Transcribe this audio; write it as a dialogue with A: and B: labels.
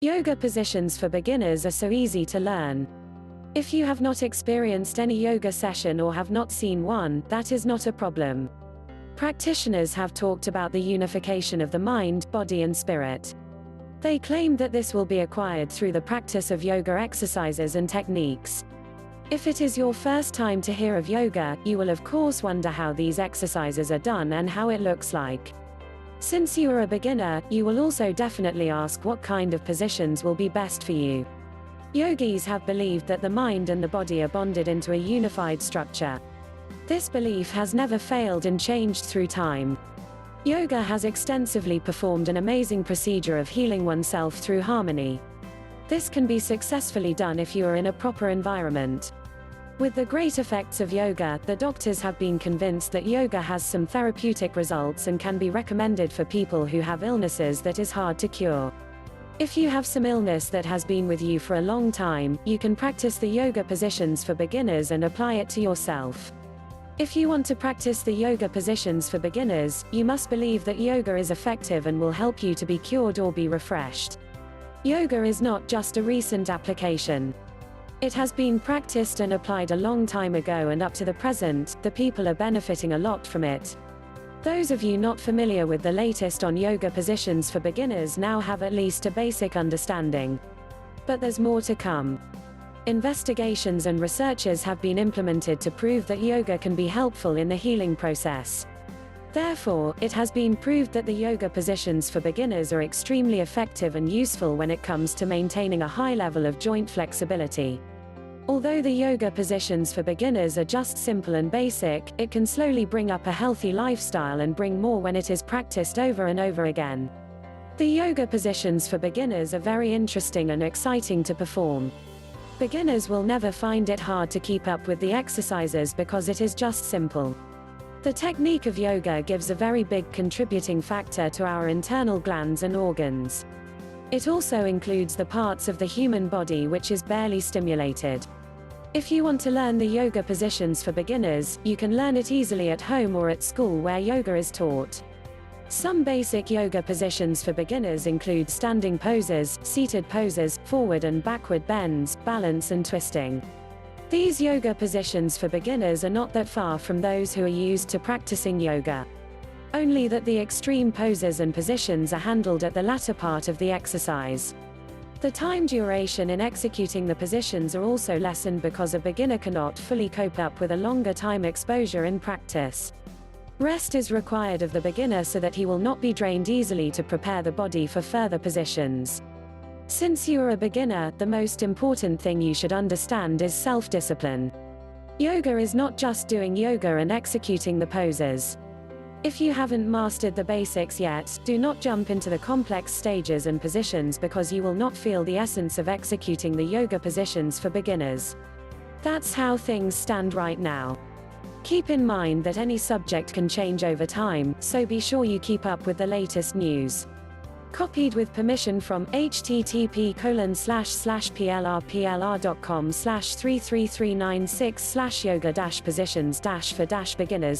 A: Yoga positions for beginners are so easy to learn. If you have not experienced any yoga session or have not seen one, that is not a problem. Practitioners have talked about the unification of the mind, body and spirit. They claim that this will be acquired through the practice of yoga exercises and techniques. If it is your first time to hear of yoga, you will of course wonder how these exercises are done and how it looks like. Since you are a beginner, you will also definitely ask what kind of positions will be best for you. Yogis have believed that the mind and the body are bonded into a unified structure. This belief has never failed and changed through time. Yoga has extensively performed an amazing procedure of healing oneself through harmony. This can be successfully done if you are in a proper environment. With the great effects of yoga, the doctors have been convinced that yoga has some therapeutic results and can be recommended for people who have illnesses that is hard to cure. If you have some illness that has been with you for a long time, you can practice the yoga positions for beginners and apply it to yourself. If you want to practice the yoga positions for beginners, you must believe that yoga is effective and will help you to be cured or be refreshed. Yoga is not just a recent application. It has been practiced and applied a long time ago, and up to the present, the people are benefiting a lot from it. Those of you not familiar with the latest on yoga positions for beginners now have at least a basic understanding. But there's more to come. Investigations and researches have been implemented to prove that yoga can be helpful in the healing process. Therefore, it has been proved that the yoga positions for beginners are extremely effective and useful when it comes to maintaining a high level of joint flexibility. Although the yoga positions for beginners are just simple and basic, it can slowly bring up a healthy lifestyle and bring more when it is practiced over and over again. The yoga positions for beginners are very interesting and exciting to perform. Beginners will never find it hard to keep up with the exercises because it is just simple. The technique of yoga gives a very big contributing factor to our internal glands and organs. It also includes the parts of the human body which is barely stimulated. If you want to learn the yoga positions for beginners, you can learn it easily at home or at school where yoga is taught. Some basic yoga positions for beginners include standing poses, seated poses, forward and backward bends, balance and twisting. These yoga positions for beginners are not that far from those who are used to practicing yoga. Only that the extreme poses and positions are handled at the latter part of the exercise. The time duration in executing the positions are also lessened because a beginner cannot fully cope up with a longer time exposure in practice. Rest is required of the beginner so that he will not be drained easily to prepare the body for further positions. Since you are a beginner, the most important thing you should understand is self-discipline. Yoga is not just doing yoga and executing the poses. If you haven't mastered the basics yet, do not jump into the complex stages and positions because you will not feel the essence of executing the yoga positions for beginners. That's how things stand right now. Keep in mind that any subject can change over time, so be sure you keep up with the latest news. Copied with permission from http://plrplr.com/33396/yoga-positions-for-beginners/